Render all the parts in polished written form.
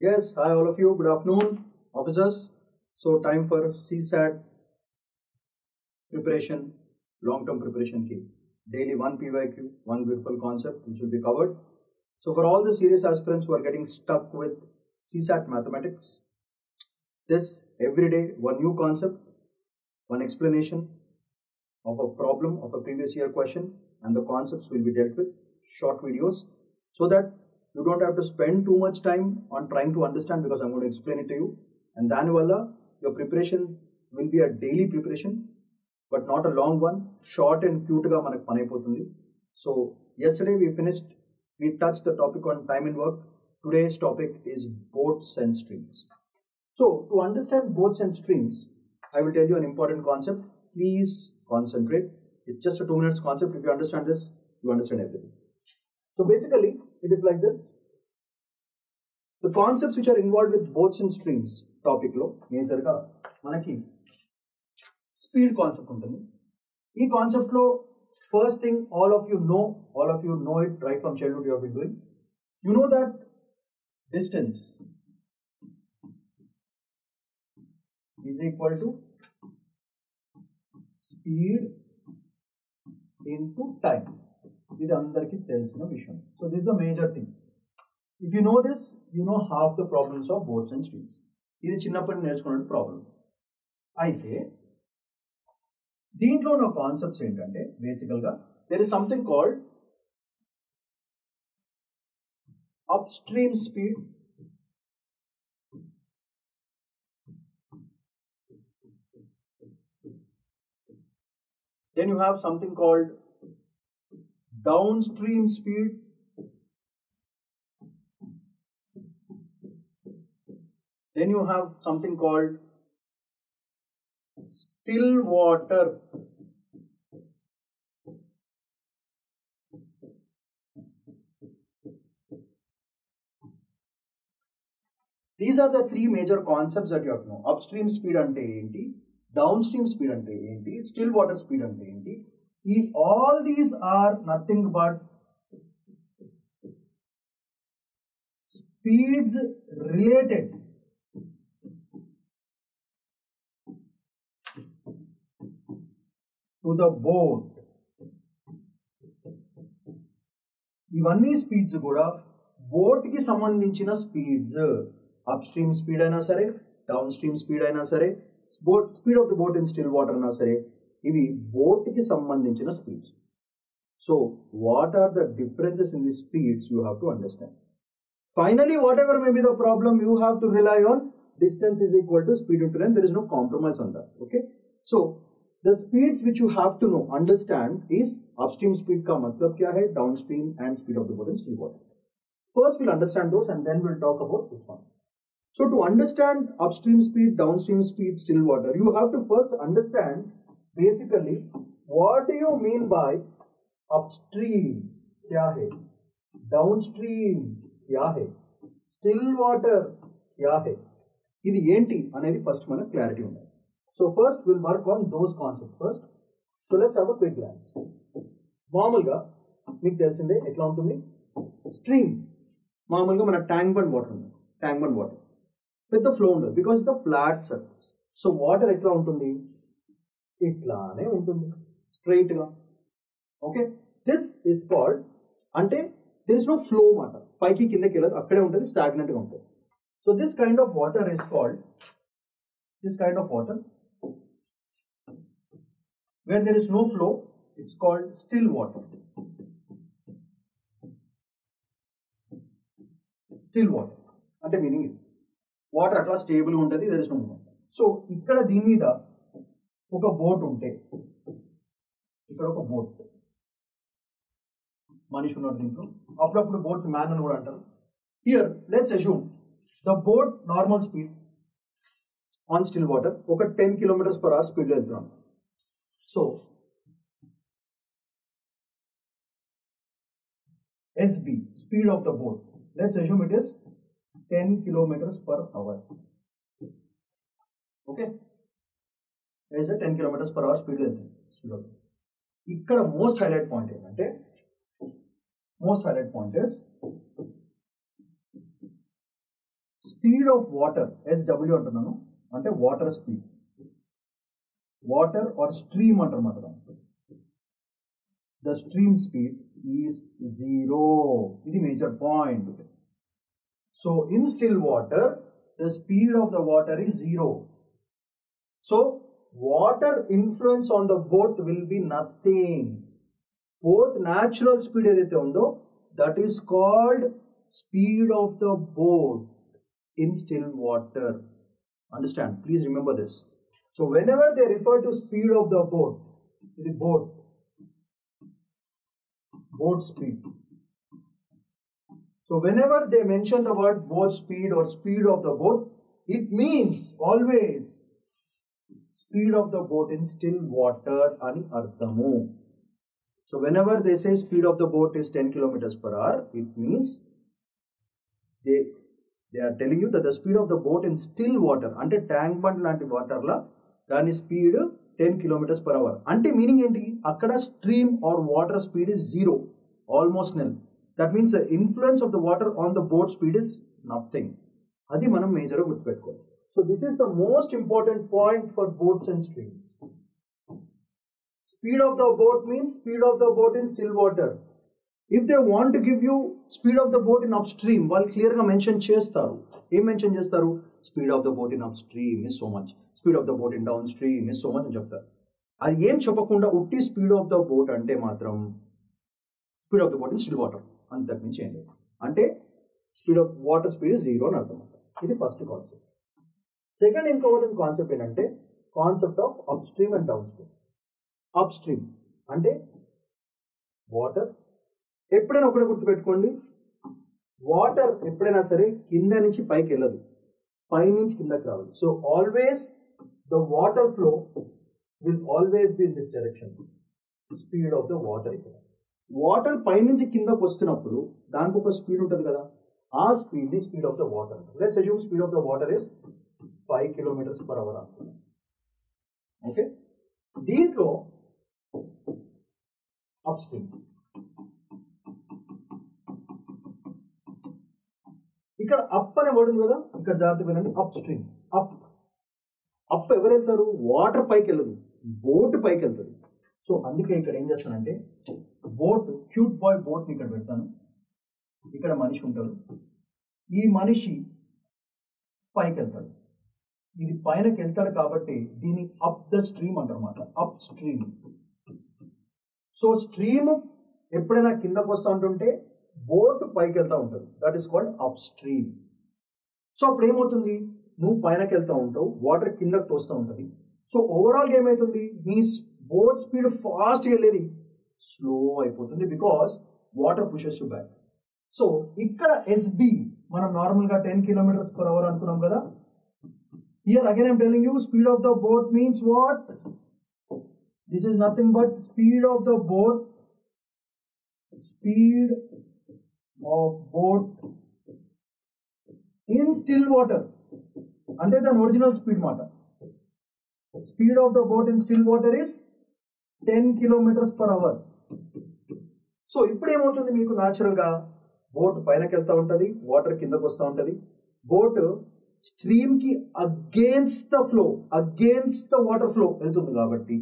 Yes, hi all of you. Good afternoon, officers. So time for CSAT preparation, long-term preparation key. Daily one PYQ, one beautiful concept which will be covered. So for all the serious aspirants who are getting stuck with CSAT mathematics, this every day one new concept, one explanation of a problem of a previous year question, and the concepts will be dealt with, short videos, so that you don't have to spend too much time on trying to understand, because I'm going to explain it to you. And then your preparation will be a daily preparation, but not a long one, short and cute ga manaku pani ayipotundi. So yesterday we touched the topic on time and work. Today's topic is boats and streams. So to understand boats and streams, I will tell you an important concept. Please concentrate. It's just a 2 minutes concept. If you understand this, you understand everything. So basically, it is like this. The concepts which are involved with boats and streams topic lo major ga manaki speed concept untundi. Ee concept lo first thing all of you know it right from childhood you have been doing. You know that distance is equal to speed into time. ఇది అందరికీ తెలిసిన విషయం. So this is the major thing. If you know this, you know half the problems of boats and streams. ఇది చిన్నప్పటి నేర్చుకునే problem. అయితే దీంట్లో ఉన్న కాన్సెప్ట్స్ ఏంటంటే బేసికల్గా there is something called upstream speed, then you have something called downstream speed, then you have something called still water, these are the three major concepts that you have to know. Upstream speed ante enti, downstream speed ante enti, still water speed ante enti. All these are nothing but speeds related to the boat. ఇవన్నీ speeds కూడా boat కి సంబంధించిన speeds. Up stream speed అయినా సరే, down stream speed అయినా సరే, speed of the boat in still water అయినా సరే, ఇవి బోట్ కి సంబంధించిన speeds. So what are the differences in the speeds you have to understand. Finally, whatever may be the problem, you have to rely on distance is equal to speed into time. There is no compromise on that. Okay. So the speeds which you have to know, understand is upstream speed ka matlab kya hai, downstream and speed of the boat in still water. First we'll understand those and then we'll talk about this one. So to understand upstream speed, downstream speed, still water, you have to first understand basically what do you mean by upstream kya hai, downstream क्या है, still water क्या है, ఇది ఏంటి అనేది first మనకు clarity ఉండాలి. So first will work on those concept first. So let's have a quick glance. మామూలుగా మీకు తెలిసిందే ఎట్లా ఉంటుంది. స్ట్రీమ్ మామూలుగా మన ట్యాంక్ బండ్ వాటర్ ఉంది. Tank bund water with the flow ఉండదు, because it's a flat surface. So water ఎట్లా ఉంటుంది, ఇట్లానే ఉంటుంది స్ట్రైట్ గా. ఓకే, దిస్ ఇస్ కాల్డ్, అంటే there is no flow మాట, పైకి కిందకి వెళ్ళదు, అక్కడే ఉంటుంది, స్టాగ్నెంట్ గా ఉంటుంది. So this kind of water is called, this kind of water where there is no flow, it's called still water. Still water అంటే మీనింగ్ ఇది, వాటర్ అట్లా స్టేబుల్ గా ఉంటుంది, there is no movement. సో ఇక్కడ దీని మీద ఒక బోట్ ఉంటే, ఇక్కడ ఒక బోట్ మనిషి ఉన్నాడు దీంట్లో, అప్పుడప్పుడు బోట్ మ్యాన్ అని కూడా అంటారు. Here let's assume the boat normal speed on still water ఒక 10 km/h స్పీడ్లో వెళ్తున్నాం. So SB speed of the boat, let's assume it is 10 km/h. Okay, is 10 km/h స్పీడ్లో వెళ్తుంది. ఇక్కడ మోస్ట్ హైలైట్ పాయింట్ ఏంటంటే, most highlight point is speed of water SW అంటున్నాను, అంటే water speed, water or stream అంటారన్నమాట. The stream speed is 0. ఇది major point. So in still water the speed of the water is 0. So water influence on the boat will be nothing. Boat natural speed ఏదైతే ఉందో that is called speed of the boat in still water. Understand? Please remember this. So whenever they refer to speed of the boat speed. So whenever they mention the word boat speed or speed of the boat, it means always speed of the boat in still water ani ardhamu. So whenever they say speed of the boat is 10 kilometers per hour, it means they are telling you that the speed of the boat in still water, అంటే tank bund లాంటి వాటర్లో దాని speed 10 kilometers per hour. అంటే meaning ఏంటి, అక్కడ stream or water speed is 0, almost nil. That means the influence of the water on the boat speed is nothing. అది మనం మేజర్గా గుర్తుపెట్టుకోవాలి. So this is the most important point for boats and streams. Speed of the boat means speed of the boat in still water. If they want to give you speed of the boat in upstream, వాళ్ళు క్లియర్గా mention చేస్తారు. ఏం mention చేస్తారు? Speed of the boat in upstream is so much, speed of the boat in down stream is so much అని చెప్తారు. అది ఏం చెప్పకుండా ఉట్టి స్పీడ్ ఆఫ్ ద బోట్ అంటే మాత్రం speed of the boat in still water, అంతకు మించి ఏం లేదు. అంటే స్పీడ్ ఆఫ్ వాటర్ స్పీడ్ 0 అని అర్థం. ఇది first concept. Second important concept ఏంటంటే concept of upstream and down stream. Upstream అంటే వాటర్. ఎప్పుడైనా ఒకటే గుర్తుపెట్టుకోండి, వాటర్ ఎప్పుడైనా సరే కింద నుంచి పైకి వెళ్ళదు, పై నుంచి కిందకి రావాలి. So always the water flow will always be in this direction. Speed of the water. ఇక్కడ వాటర్ పై నుంచి కిందకు వస్తున్నప్పుడు దానికి ఒక స్పీడ్ ఉంటుంది కదా, ఆ స్పీడ్ ని speed of the water. Let's assume speed of the water is 5 kilometers per hour అనుకున్నాం. ఓకే, దీంట్లో అప్ స్ట్రీమ్, ఇక్కడ అప్ అనే వర్డ్ ఉంది కదా, ఇక్కడ జాగ్రత్త వినండి. అప్ స్ట్రీమ్, అప్ అప్ ఎవరు వెళ్తారు? వాటర్ పైకి వెళ్ళదు, బోట్ పైకి వెళ్తుంది. సో అందుకే ఇక్కడ ఏం చేస్తానంటే బోట్, క్యూట్ బాయ్ బోట్ని ఇక్కడ పెడతాను. ఇక్కడ మనిషి ఉంటాడు, ఈ మనిషి పైకి వెళ్తాడు, ఇది పైనకి వెళ్తాడు కాబట్టి దీన్ని అప్ ద స్ట్రీమ్ అంటారన్నమాట, అప్ స్ట్రీమ్. సో స్ట్రీమ్ ఎప్పుడైనా కిందకు వస్తూ ఉంటుంటే బోట్ పైకి వెళ్తూ ఉంటుంది, that is called up stream. So అప్పుడు ఏమవుతుంది, నువ్వు పైనకి వెళ్తూ ఉంటావు, వాటర్ కిందకు తోస్తూ ఉంటుంది. సో ఓవరాల్గా ఏమవుతుంది, నీ బోట్ స్పీడ్ ఫాస్ట్గా వెళ్ళేది స్లో అయిపోతుంది, because water pushes you back. So ఇక్కడ ఎస్బి మనం నార్మల్గా 10 kilometers per hour అనుకున్నాం కదా. Here again I'm telling you speed of the boat means what? This is nothing but speed of the boat, speed of boat in still water, అంటే దాని original speed మాట. Speed of the boat in still water is 10 kilometers per hour. So ఇప్పుడు ఏమవుతుంది, మీకు న్యాచురల్గా boat పైనకి వెళ్తూ ఉంటుంది, వాటర్ కిందకు వస్తూ ఉంటుంది. బోట్ స్ట్రీమ్కి against the flow, against the water flow వెళ్తుంది కాబట్టి,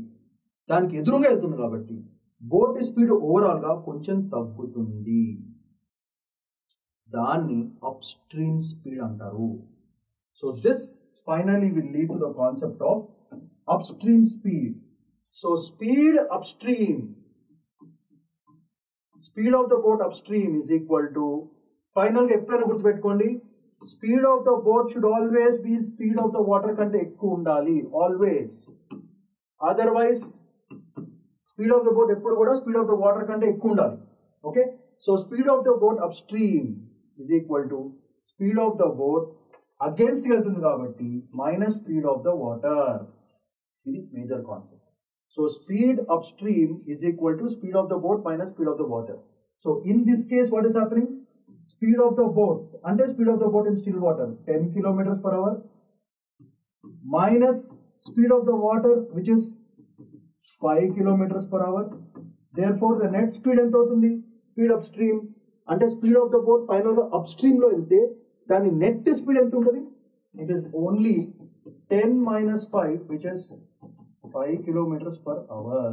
దానికి ఎదురుగా వెళ్తుంది కాబట్టి బోట్ స్పీడ్ ఓవరాల్గా కొంచెం తగ్గుతుంది. దాన్ని అప్ స్ట్రీమ్ స్పీడ్ అంటారు. So this finally will lead to the concept of up stream speed. So speed up stream, speed of the boat up stream is equal to, ఫైనల్గా ఎప్పుడైనా గుర్తుపెట్టుకోండి, speed of the boat should always be speed of the water కంటే ఎక్కువ ఉండాలి, always. Otherwise speed of the boat ఎప్పుడు కూడా speed of the water కంటే ఎక్కువ ఉండాలి. Okay, so speed of the boat up stream is equal to speed of the boat against వెళ్తుంది కాబట్టి minus speed of the water. ఇది major concept. So speed up stream is equal to speed of the boat minus speed of the water. So in this case what is happening, speed of the boat అంటే speed of the boat in still water 10 kilometers per hour minus speed of the water which is 5 kilometers per hour. Therefore the net speed ఎంత అవుతుంది, speed up stream అంటే speed of the boat final గా up stream లో వెళ్తే దాని net speed ఎంత ఉంటుంది? It is only 10 minus 5 which is 5 kilometers per hour.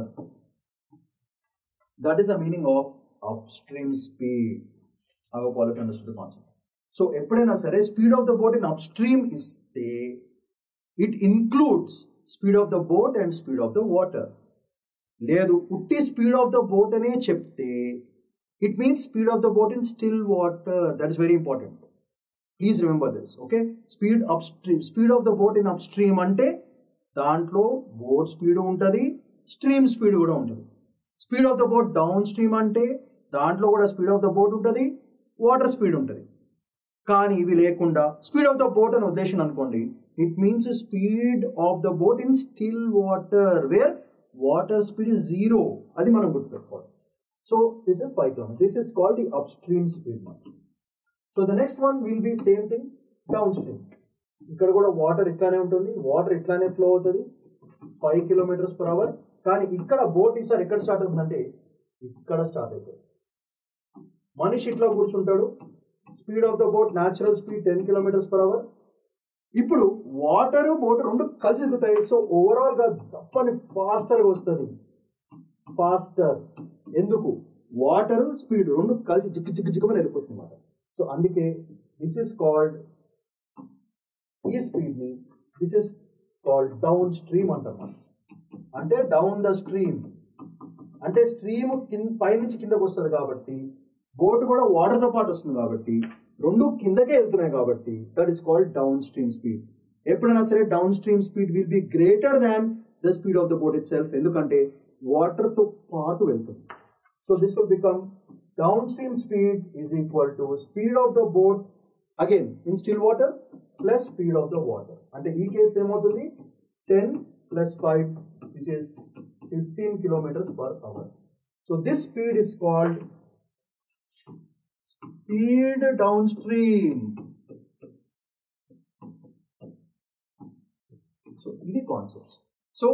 That is the meaning of upstream speed. I hope all of you understood the concept. So ఎప్పుడైనా సరే speed of the boat in upstream ఇస్తే it includes speed of the boat and speed of the water. లేదు ఉట్టి speed of the boat అనే చెప్తే it means speed of the boat in still water. That is very important. Please remember this. Okay, speed upstream, speed of the boat in upstream అంటే దాంట్లో boat speed ఉంటుంది, stream speed కూడా ఉంటుంది. Speed of the boat down stream అంటే దాంట్లో కూడా speed of the boat ఉంటుంది, water speed ఉంటుంది. కానీ ఇవి లేకుండా స్పీడ్ ఆఫ్ ద బోట్ అని ఉద్దేశం అనుకోండి, it means speed of the boat in still water wear water speed is 0. అది మనం గుర్తుపెట్టుకోవాలి. So this is 5 km. This is called the upstream speed. So the next one will be same thing, down stream. ఇక్కడ కూడా water ఇట్లానే ఉంటుంది, water ఇట్లానే flow అవుతుంది 5 kilometers per hour. కానీ ఇక్కడ బోట్ ఈసారి ఎక్కడ స్టార్ట్ అవుతుందంటే ఇక్కడ స్టార్ట్ అవుతుంది. మనిషి ఇట్లా కూర్చుంటాడు, speed of the boat natural speed 10 kilometers per hour. ఇప్పుడు వాటర్ బోట్ రెండు కలిసి దిగుతాయి. సో ఓవరాల్ గా చప్పని ఫాస్టర్గా వస్తుంది. ఫాస్టర్ ఎందుకు? వాటర్ స్పీడ్ రెండు కలిసి జిక్కు జిక్కు జిక్కుమని వెళ్ళిపోతుంది అన్నమాట. సో అందుకే దిస్ ఇస్ కాల్డ్, ఈ స్పీడ్ ని this is called down stream అంటారు. అంటే డౌన్ ద స్ట్రీమ్ అంటే స్ట్రీమ్ పైనుంచి కిందకు వస్తుంది కాబట్టి, బోట్ కూడా వాటర్తో పాటు వస్తుంది కాబట్టి రెండు కిందకే వెళ్తున్నాయి కాబట్టి that is called down stream speed. ఎప్పుడైనా సరే down stream speed will be greater than the speed of the boat it self. ఎందుకంటే వాటర్తో పాటు వెళ్తుంది. So this will become downstream speed is equal to speed of the boat again in still water plus speed of the water. అంటే ఈ case ఏమవుతుంది 10 plus 5 which is 15 kilometers per hour. So this speed is called speed downstream. So ఇది concepts. So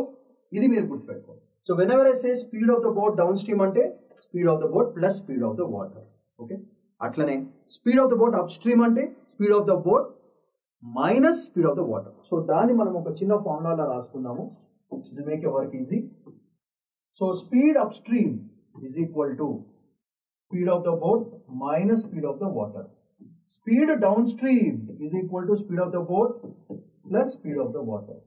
ఇది మీరు గుర్తుపెట్టుకోవాలి. So whenever I say speed of the boat downstream అంటే speed of the boat plus speed of the water. Okay, అట్లనే speed of the boat up stream అంటే speed of the boat minus speed of the water. So దాన్ని మనం ఒక చిన్న formula రాసుకుందాము to make your work easy. So speed up stream is equal to speed of the boat minus speed of the water. Speed down stream is equal to speed of the boat plus speed of the water.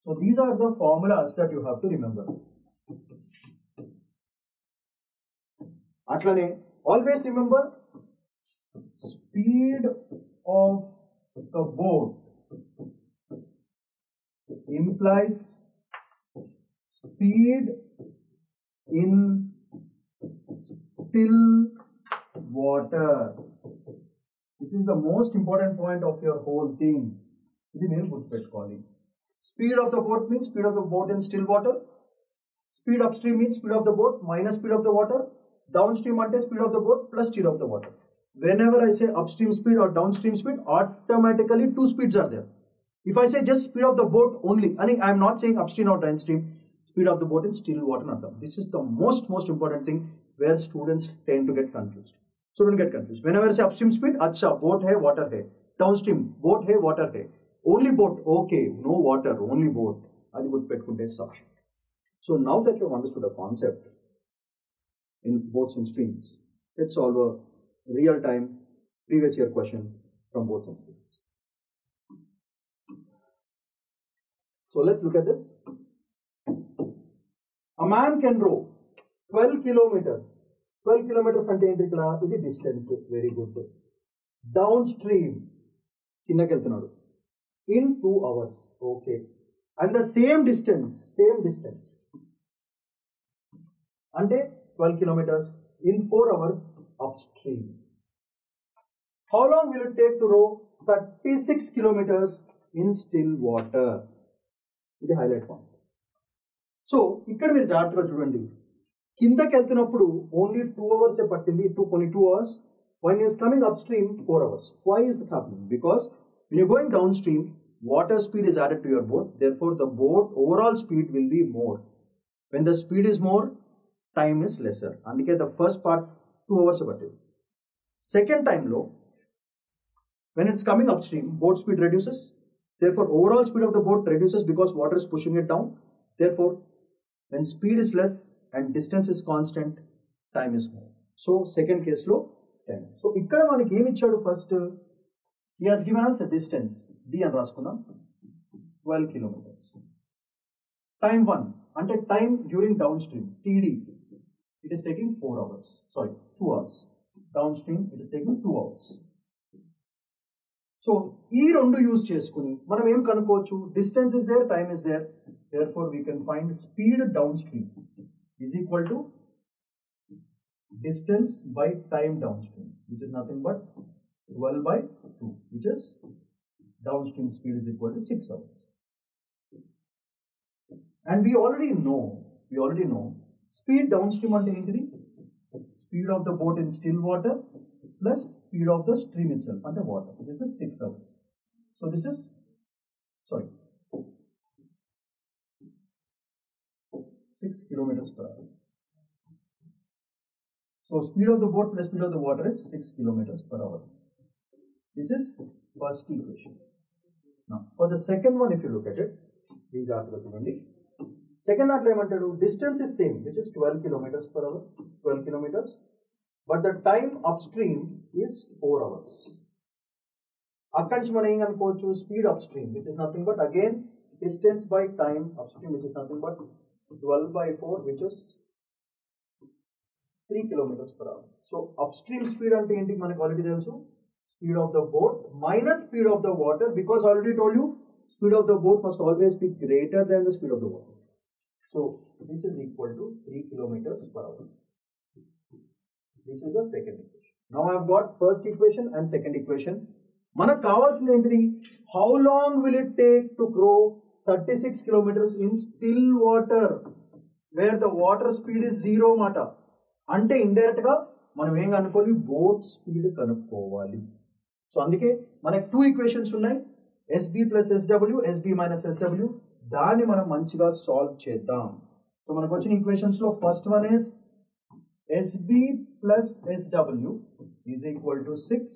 So these are the formulas that you have to remember. Atlane always remember speed of the boat implies speed in still water. This is the most important point of your whole thing. This is very good calling. Speed of the boat means speed of the boat in still water. Speed upstream means speed of the boat minus speed of the water. Downstream ante speed of the boat plus speed of the water. Whenever I say upstream speed or downstream speed, automatically two speeds are there. If I say just speed of the boat only, and I am not saying upstream or downstream, speed of the boat in still water. This is the most important thing where students tend to get confused. So don't get confused. Whenever I say upstream speed, acha boat hai, water hai. Downstream boat hai, water hai. Only boat, okay, no water, only boat. Adi good pettukunte sufficient. So now that you have understood a concept in boats and streams, let's solve a real-time previous year question from boats and streams. So let's look at this. A man can row 12 kilometers. 12 kilometers ante enti ikkada idi distance. Very good. Downstream kinnaki veltunadu in 2 hours. Okay. And the same distance ante 12 kilometers in 4 hours upstream. How long will it take to row 36 kilometers in still water? ఇది highlight point. So ఇక్కడ మీరు జాగ్రత్తగా చూడండి, కిందకి వెళ్తున్నప్పుడు only 2 hours పట్టింది, 2 hours. When he is coming upstream 4 hours. Why is it happening? Because when you are going downstream, water speed is added to your boat, therefore the boat overall speed will be more. When the speed is more, time is lesser. అందుకే the first part 2 hours పట్టింది. Second time low, when it's coming upstream, boat speed reduces. Therefore, overall speed of the boat reduces because water is pushing it down. Therefore, when speed is less and distance is constant, time is more. So, second case low, time. So, ikkada manaki em ichchadu first? He has given us a distance, D and raskundam, 12 kilometers. Time 1, ante time during downstream, TD, it is taking 2 hours. Downstream, it is taking 2 hours. So, ఈ రెండు use చేసుకుని మనం ఏం కనుక్కోవచ్చు? Distance is there, time is there. Therefore, we can find speed downstream is equal to distance by time downstream, which is nothing but 12 by 2, which is downstream speed is equal to 6 hours. And we already know speed downstream ante entity, speed of the boat in still water plus speed of the stream itself under water. This is 6 hours. So this is 6 kilometers per hour. So speed of the boat plus speed of the water is 6 kilometers per hour. This is first equation. Now for the second one, if you look at it, these are the second distance is same, which is 12 kilometers per hour, 12 kilometers. But the time upstream is 4 hours. Akkanchi మనం ఏం అనుకోవచ్చు? Speed upstream, which is nothing but again distance by time upstream, which is nothing but 12 by 4, which is 3 kilometers per hour. So upstream speed ante enti manaku already telusu, speed of the boat minus speed of the water, because I already told you speed of the boat must always be greater than the speed of the water. So this is equal to 3 kilometers per hour. This is the second equation. Now I have got first equation and second equation. Manaku kavalsindi enti? How long will it take to grow 36 kilometers in still water where the water speed is 0 mata? Ante indirect ga మనం ఏం కనుక్కోవాలి? Boat speed కనుక్కోవాలి. So అందుకే మనకు 2 equations ఉన్నాయి, SB plus SW, SB minus SW. దాన్ని మనం మంచిగా సాల్వ్ చేద్దాం. సో మనకు వచ్చిన ఈక్వేషన్స్ లో first one is SB plus SW is equal to 6.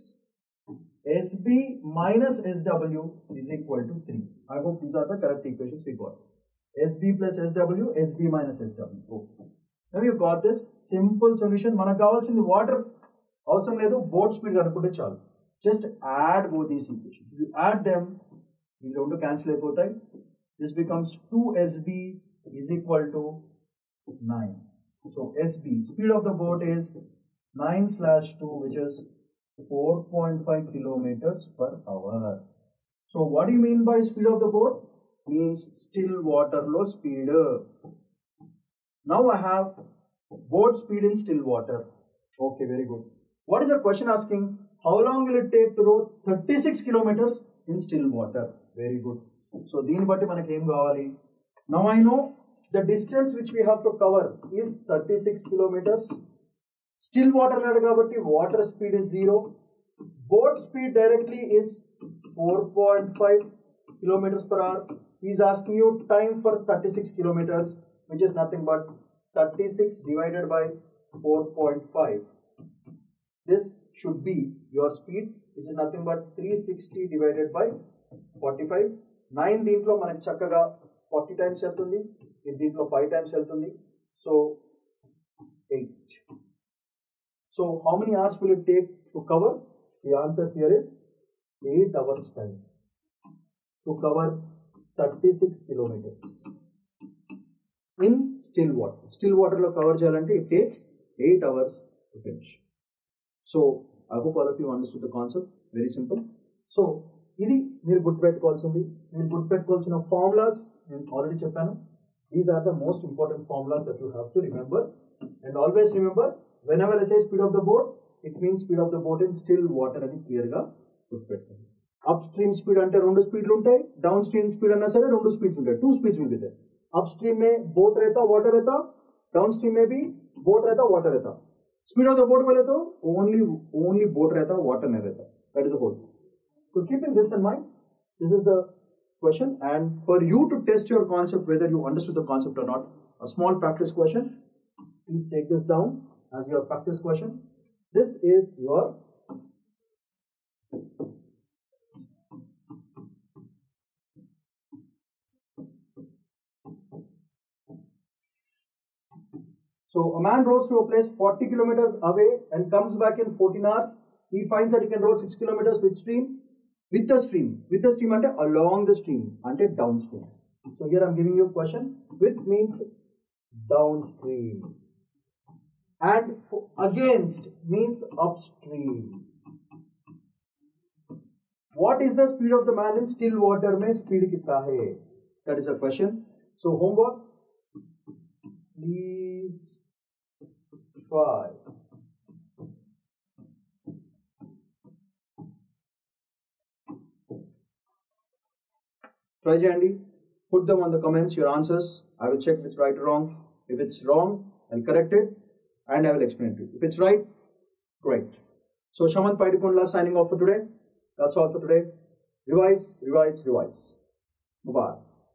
SB minus SW is equal to 3. I hope these are the correct equations we got. SB plus SW, SB minus SW. Okay. Now you got this simple solution. మనకు కావాల్సింది water అవసరం లేదు, boat speed కనుక్కుంటే చాలు. Just add both these equations. If you add them, ఈ రెండు cancel అయిపోతాయి. This becomes 2SB is equal to 9. So SB, speed of the boat is 9/2, which is 4.5 kilometers per hour. So what do you mean by speed of the boat? Means still water low speed. Now I have boat speed in still water. Okay, very good. What is the question asking? How long will it take to row 36 kilometers in still water? Very good. So దీన్ని బట్టి మనకి ఏం కావాలి? Now I know the distance which we have to cover is 36 kilometers. Still water led kabatti water speed is 0. Boat speed directly is 4.5 kilometers per hour. He is asking you time for 36 kilometers, which is nothing but 36 divided by 4.5. This should be your speed, which is nothing but 360 divided by 45. 9 దీంట్లో మనకి చక్కగా 40 times వెళ్తుంది, దీంట్లో 5 times వెళ్తుంది. So 8. So how many hours will it take to cover? The answer here is 8 hours time to cover 36 kilometers in still water. Still water lo cover cheyalante it takes 8 hours to finish. So I hope all of you understood the concept. Very simple. So ఇది మీరు గుర్తుపెట్టుకోవాల్సింది. మీరు గుర్తుపెట్టుకోవాల్సిన formulas నేను already చెప్పాను. These are the most important formulas that you have to remember. And always remember, whenever I say speed of the boat, it means speed of the boat in still water అని క్లియర్గా గుర్తుపెట్టుకోండి. Up stream speed అంటే 2 స్పీడ్లు ఉంటాయి, down stream speed అన్నా సరే 2 speeds ఉంటాయి. 2 speeds ఉంటాయి. Up stream में बोट रहता वाटर रहता, डाउन स्ट्रीम में भी बोट रहता वाटर रहता. स्पीड ऑफ द बोट बोले तो ओनली बोट रहता, वाटर नहीं रहता. That is the whole. So keeping this in mind, this is the question, and for you to test your concept whether you understood the concept or not, a small practice question. Please take this down as your practice question. This is your So a man rows to a place 40 kilometers away and comes back in 14 hours. He finds that he can row 6 kilometers with the stream ante along the stream ante downstream. So here I am giving you a question. With means downstream and against means upstream. What is the speed of the man in still water? Mein speed kitna hai? That is a question. So homework. Please try. Try Jandy. Put them on the comments, your answers. I will check if it's right or wrong. If it's wrong, I'll correct it and I will explain to you. If it's right, great. So Shaman Paidikundla signing off for today. That's all for today. Revise, revise, revise. Bye-bye.